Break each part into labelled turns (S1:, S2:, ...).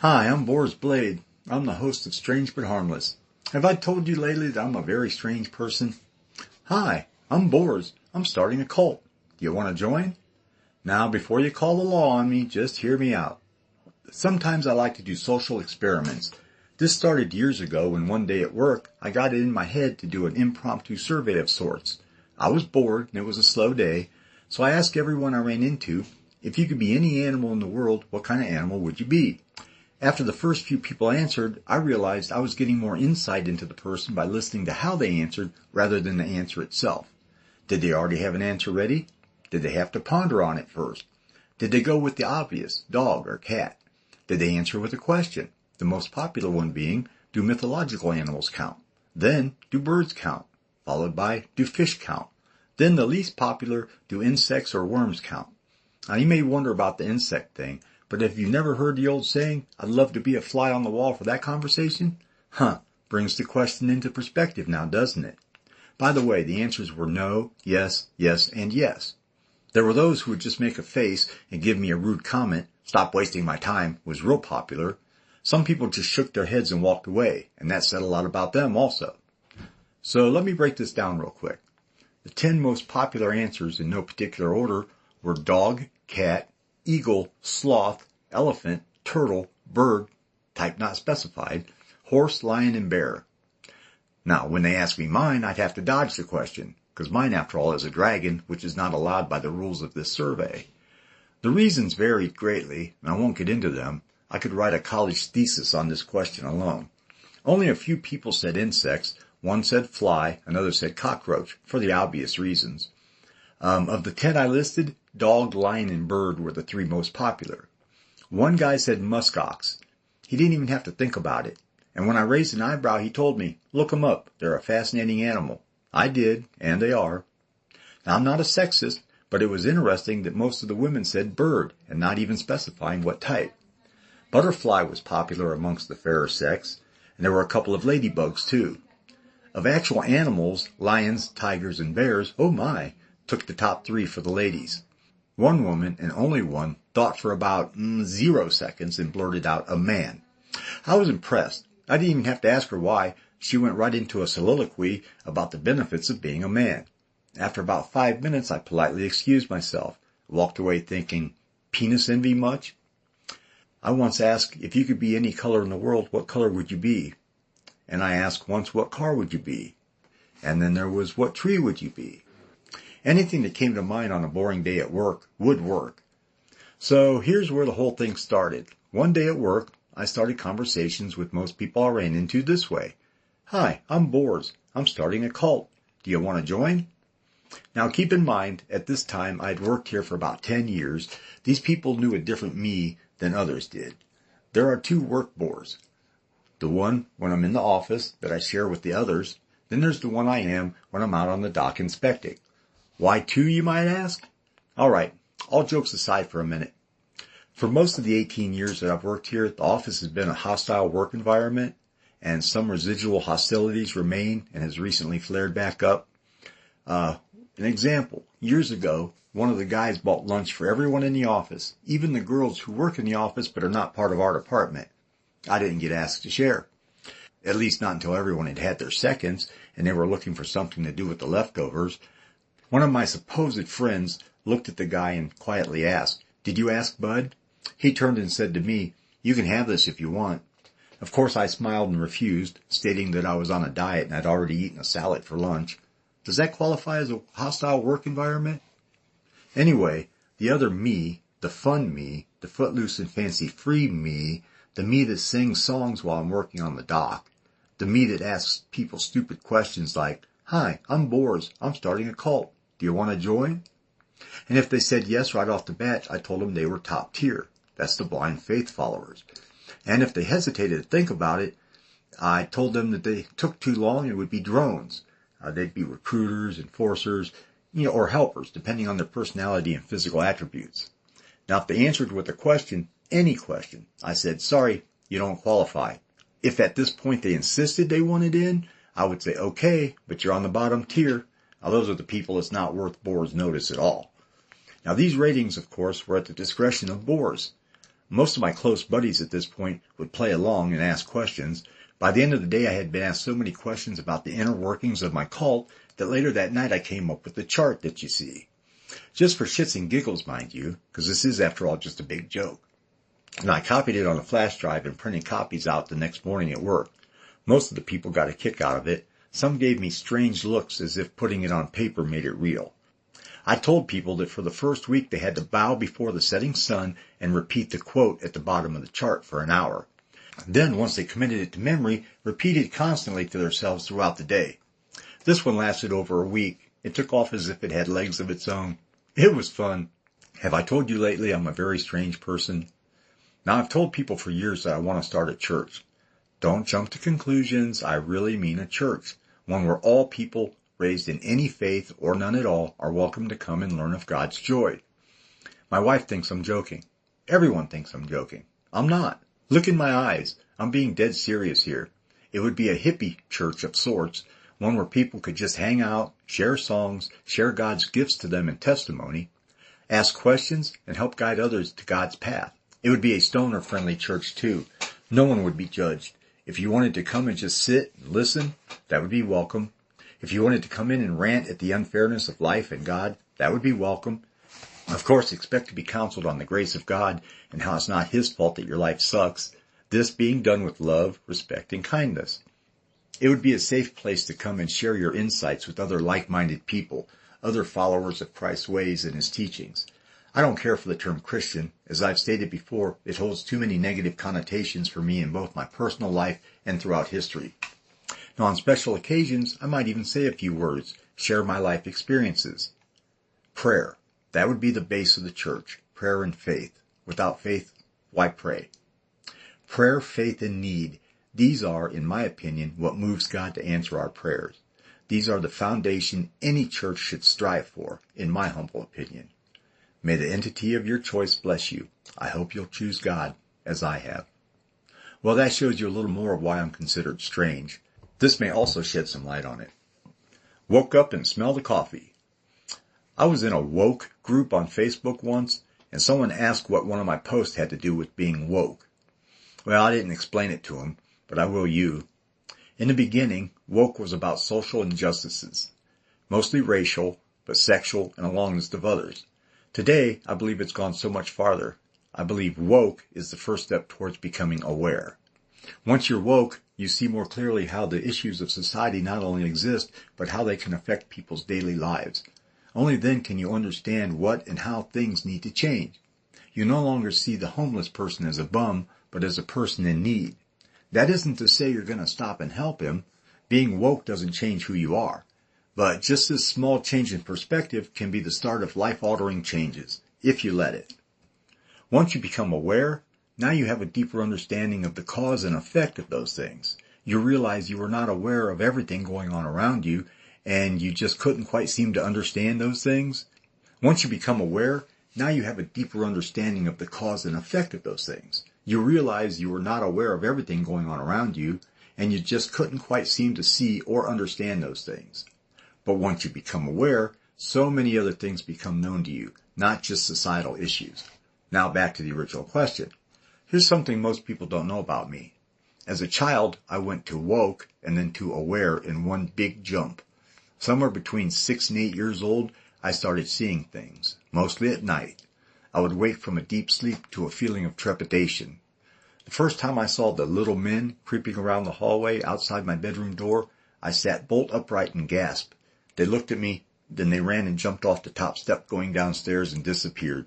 S1: Hi, I'm Boris Blade. I'm the host of Strange But Harmless. Have I told you lately that I'm a very strange person? Hi, I'm Boris. I'm starting a cult. Do you want to join? Now, before you call the law on me, just hear me out. Sometimes I like to do social experiments. This started years ago when one day at work, I got it in my head to do an impromptu survey of sorts. I was bored and it was a slow day, so I asked everyone I ran into, if you could be any animal in the world, what kind of animal would you be? After the first few people answered, I realized I was getting more insight into the person by listening to how they answered rather than the answer itself. Did they already have an answer ready? Did they have to ponder on it first? Did they go with the obvious, dog or cat? Did they answer with a question? The most popular one being, do mythological animals count? Then, do birds count? Followed by, do fish count? Then the least popular, do insects or worms count? Now you may wonder about the insect thing, but if you've never heard the old saying, I'd love to be a fly on the wall for that conversation, brings the question into perspective now, doesn't it? By the way, the answers were no, yes, yes, and yes. There were those who would just make a face and give me a rude comment, stop wasting my time, was real popular. Some people just shook their heads and walked away, and that said a lot about them also. So let me break this down real quick. The 10 most popular answers in no particular order were dog, cat, eagle, sloth, elephant, turtle, bird, type not specified, horse, lion, and bear. Now, when they ask me mine, I'd have to dodge the question, because mine, after all, is a dragon, which is not allowed by the rules of this survey. The reasons varied greatly, and I won't get into them. I could write a college thesis on this question alone. Only a few people said insects. One said fly, another said cockroach, for the obvious reasons. Of the 10 I listed, dog, lion, and bird were the 3 most popular. One guy said muskox. He didn't even have to think about it. And when I raised an eyebrow, he told me, look 'em up. They're a fascinating animal. I did, and they are. Now, I'm not a sexist, but it was interesting that most of the women said bird, and not even specifying what type. Butterfly was popular amongst the fairer sex, and there were a couple of ladybugs, too. Of actual animals, lions, tigers, and bears, oh my, took the top 3 for the ladies. One woman, and only one, thought for about 0 seconds and blurted out a man. I was impressed. I didn't even have to ask her why. She went right into a soliloquy about the benefits of being a man. After about 5 minutes, I politely excused myself, walked away thinking, penis envy much? I once asked, if you could be any color in the world, what color would you be? And I asked once, what car would you be? And then there was, what tree would you be? Anything that came to mind on a boring day at work would work. So here's where the whole thing started. One day at work, I started conversations with most people I ran into this way. Hi, I'm Boris. I'm starting a cult. Do you want to join? Now keep in mind, at this time I'd worked here for about 10 years. These people knew a different me than others did. There are 2 work Boris. The one when I'm in the office that I share with the others. Then there's the one I am when I'm out on the dock inspecting. Why 2, you might ask? All right, all jokes aside for a minute. For most of the 18 years that I've worked here, the office has been a hostile work environment, and some residual hostilities remain and has recently flared back up. An example, years ago, one of the guys bought lunch for everyone in the office, even the girls who work in the office but are not part of our department. I didn't get asked to share. At least not until everyone had had their seconds and they were looking for something to do with the leftovers. One of my supposed friends looked at the guy and quietly asked, did you ask Bud? He turned and said to me, you can have this if you want. Of course I smiled and refused, stating that I was on a diet and I'd already eaten a salad for lunch. Does that qualify as a hostile work environment? Anyway, the other me, the fun me, the footloose and fancy-free me, the me that sings songs while I'm working on the dock, the me that asks people stupid questions like, hi, I'm Boris. I'm starting a cult. Do you want to join? And if they said yes right off the bat, I told them they were top tier. That's the blind faith followers. And if they hesitated to think about it, I told them that they took too long and would be drones. They'd be recruiters, enforcers, or helpers, depending on their personality and physical attributes. Now, if they answered with a question, any question, I said, sorry, you don't qualify. If at this point they insisted they wanted in, I would say, okay, but you're on the bottom tier. Now, those are the people it's not worth Boris' notice at all. Now, these ratings, of course, were at the discretion of Boris. Most of my close buddies at this point would play along and ask questions. By the end of the day, I had been asked so many questions about the inner workings of my cult that later that night I came up with the chart that you see. Just for shits and giggles, mind you, because this is, after all, just a big joke. And I copied it on a flash drive and printed copies out the next morning at work. Most of the people got a kick out of it. Some gave me strange looks as if putting it on paper made it real. I told people that for the first week they had to bow before the setting sun and repeat the quote at the bottom of the chart for an hour. Then, once they committed it to memory, repeat it constantly to themselves throughout the day. This one lasted over a week. It took off as if it had legs of its own. It was fun. Have I told you lately I'm a very strange person? Now, I've told people for years that I want to start a church. Don't jump to conclusions. I really mean a church, one where all people raised in any faith or none at all are welcome to come and learn of God's joy. My wife thinks I'm joking. Everyone thinks I'm joking. I'm not. Look in my eyes. I'm being dead serious here. It would be a hippie church of sorts, one where people could just hang out, share songs, share God's gifts to them in testimony, ask questions, and help guide others to God's path. It would be a stoner-friendly church, too. No one would be judged. If you wanted to come and just sit and listen, that would be welcome. If you wanted to come in and rant at the unfairness of life and God, that would be welcome. Of course, expect to be counseled on the grace of God and how it's not His fault that your life sucks. This being done with love, respect, and kindness. It would be a safe place to come and share your insights with other like-minded people, other followers of Christ's ways and His teachings. I don't care for the term Christian. As I've stated before, it holds too many negative connotations for me in both my personal life and throughout history. Now, on special occasions, I might even say a few words, share my life experiences. Prayer. That would be the base of the church. Prayer and faith. Without faith, why pray? Prayer, faith, and need. These are, in my opinion, what moves God to answer our prayers. These are the foundation any church should strive for, in my humble opinion. May the entity of your choice bless you. I hope you'll choose God, as I have. Well, that shows you a little more of why I'm considered strange. This may also shed some light on it. Woke up and smelled the coffee. I was in a woke group on Facebook once, and someone asked what one of my posts had to do with being woke. Well, I didn't explain it to him, but I will you. In the beginning, woke was about social injustices, mostly racial, but sexual and a long list of others. Today, I believe it's gone so much farther. I believe woke is the first step towards becoming aware. Once you're woke, you see more clearly how the issues of society not only exist, but how they can affect people's daily lives. Only then can you understand what and how things need to change. You no longer see the homeless person as a bum, but as a person in need. That isn't to say you're going to stop and help him. Being woke doesn't change who you are. But just this small change in perspective can be the start of life-altering changes, if you let it. Once you become aware, now you have a deeper understanding of the cause and effect of those things. You realize you were not aware of everything going on around you, and you just couldn't quite seem to understand those things. Once you become aware, now you have a deeper understanding of the cause and effect of those things. You realize you were not aware of everything going on around you, and you just couldn't quite seem to see or understand those things. But once you become aware, so many other things become known to you, not just societal issues. Now back to the original question. Here's something most people don't know about me. As a child, I went to woke and then to aware in one big jump. Somewhere between 6 and 8 years old, I started seeing things, mostly at night. I would wake from a deep sleep to a feeling of trepidation. The first time I saw the little men creeping around the hallway outside my bedroom door, I sat bolt upright and gasped. They looked at me, then they ran and jumped off the top step going downstairs and disappeared.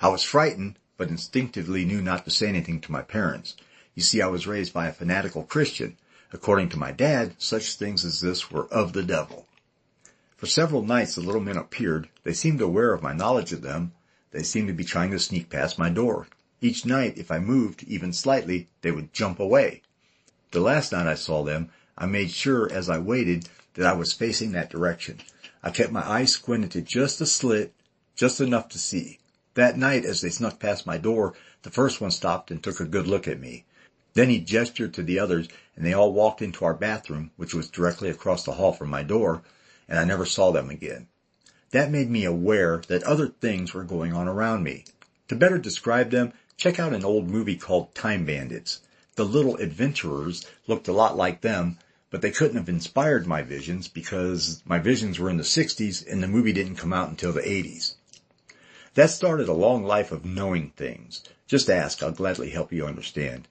S1: I was frightened, but instinctively knew not to say anything to my parents. You see, I was raised by a fanatical Christian. According to my dad, such things as this were of the devil. For several nights the little men appeared. They seemed aware of my knowledge of them. They seemed to be trying to sneak past my door. Each night, if I moved, even slightly, they would jump away. The last night I saw them, I made sure as I waited that I was facing that direction. I kept my eyes squinted to just a slit, just enough to see. That night, as they snuck past my door, the first one stopped and took a good look at me. Then he gestured to the others, and they all walked into our bathroom, which was directly across the hall from my door, and I never saw them again. That made me aware that other things were going on around me. To better describe them, Check out an old movie called Time Bandits. The little adventurers looked a lot like them, but they couldn't have inspired my visions because my visions were in the 60s and the movie didn't come out until the 80s. That started a long life of knowing things. Just ask, I'll gladly help you understand.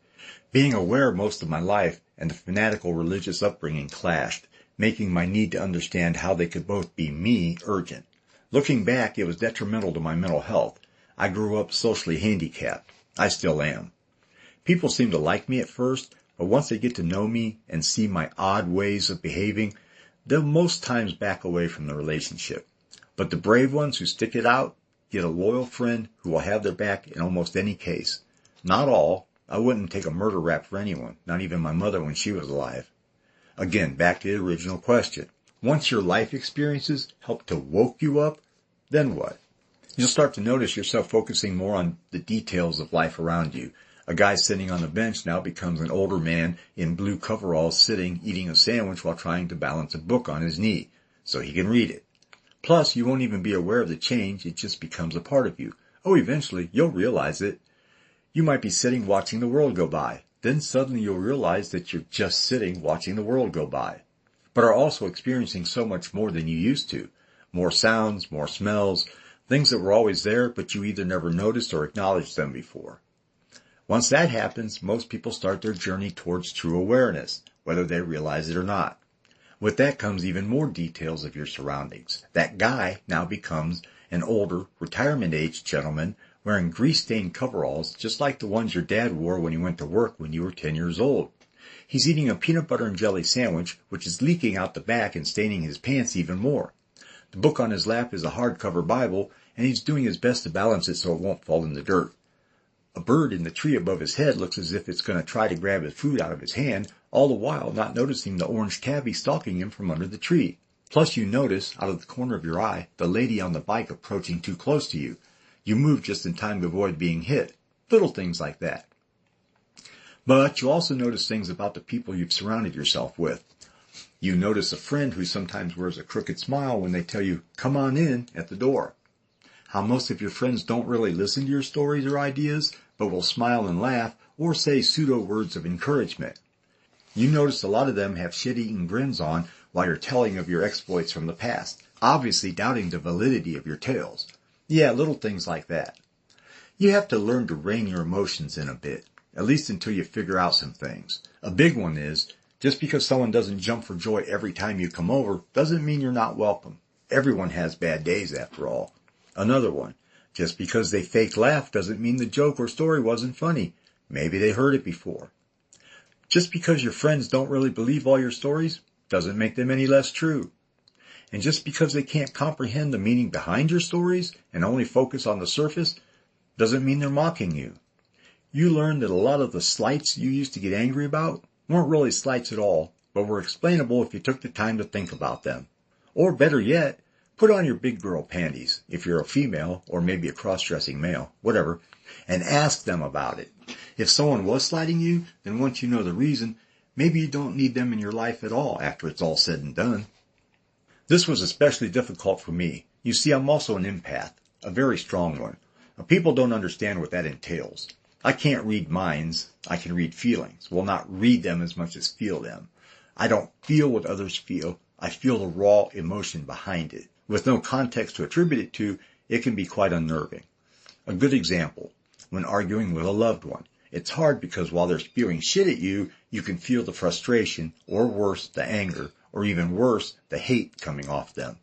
S1: Being aware most of my life and the fanatical religious upbringing clashed, making my need to understand how they could both be me urgent. Looking back, it was detrimental to my mental health. I grew up socially handicapped. I still am. People seem to like me at first, but once they get to know me and see my odd ways of behaving, they'll most times back away from the relationship. But the brave ones who stick it out get a loyal friend who will have their back in almost any case. Not all. I wouldn't take a murder rap for anyone, not even my mother when she was alive. Again, back to the original question. Once your life experiences help to woke you up, then what? You'll start to notice yourself focusing more on the details of life around you. A guy sitting on the bench now becomes an older man in blue coveralls sitting, eating a sandwich while trying to balance a book on his knee, so he can read it. Plus, you won't even be aware of the change, it just becomes a part of you. Oh, eventually, you'll realize it. You might be sitting watching the world go by. Then suddenly you'll realize that you're just sitting watching the world go by, but are also experiencing so much more than you used to. More sounds, more smells, things that were always there, but you either never noticed or acknowledged them before. Once that happens, most people start their journey towards true awareness, whether they realize it or not. With that comes even more details of your surroundings. That guy now becomes an older, retirement-age gentleman wearing grease-stained coveralls just like the ones your dad wore when he went to work when you were 10 years old. He's eating a peanut butter and jelly sandwich, which is leaking out the back and staining his pants even more. The book on his lap is a hardcover Bible, and he's doing his best to balance it so it won't fall in the dirt. A bird in the tree above his head looks as if it's going to try to grab his food out of his hand, all the while not noticing the orange tabby stalking him from under the tree. Plus you notice, out of the corner of your eye, the lady on the bike approaching too close to you. You move just in time to avoid being hit. Little things like that. But you also notice things about the people you've surrounded yourself with. You notice a friend who sometimes wears a crooked smile when they tell you, "Come on in," at the door. How most of your friends don't really listen to your stories or ideas, but will smile and laugh or say pseudo words of encouragement. You notice a lot of them have shit-eating grins on while you're telling of your exploits from the past, obviously doubting the validity of your tales. Yeah, little things like that. You have to learn to rein your emotions in a bit, at least until you figure out some things. A big one is, just because someone doesn't jump for joy every time you come over doesn't mean you're not welcome. Everyone has bad days after all. Another one, just because they fake laugh doesn't mean the joke or story wasn't funny. Maybe they heard it before. Just because your friends don't really believe all your stories doesn't make them any less true. And just because they can't comprehend the meaning behind your stories and only focus on the surface doesn't mean they're mocking you. You learn that a lot of the slights you used to get angry about weren't really slights at all, but were explainable if you took the time to think about them. Or better yet, put on your big girl panties, if you're a female or maybe a cross-dressing male, whatever, and ask them about it. If someone was slighting you, then once you know the reason, maybe you don't need them in your life at all after it's all said and done. This was especially difficult for me. You see, I'm also an empath, a very strong one. People don't understand what that entails. I can't read minds. I can read feelings. Well, not read them as much as feel them. I don't feel what others feel. I feel the raw emotion behind it. With no context to attribute it to, it can be quite unnerving. A good example, when arguing with a loved one. It's hard because while they're spewing shit at you, you can feel the frustration, or worse, the anger, or even worse, the hate coming off them.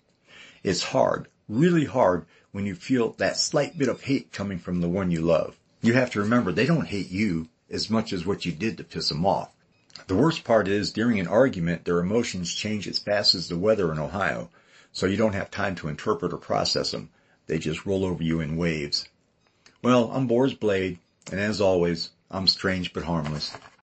S1: It's hard, really hard, when you feel that slight bit of hate coming from the one you love. You have to remember they don't hate you as much as what you did to piss them off. The worst part is, during an argument, their emotions change as fast as the weather in Ohio, so you don't have time to interpret or process them. They just roll over you in waves. Well, I'm Boris Blade, and as always, I'm strange but harmless.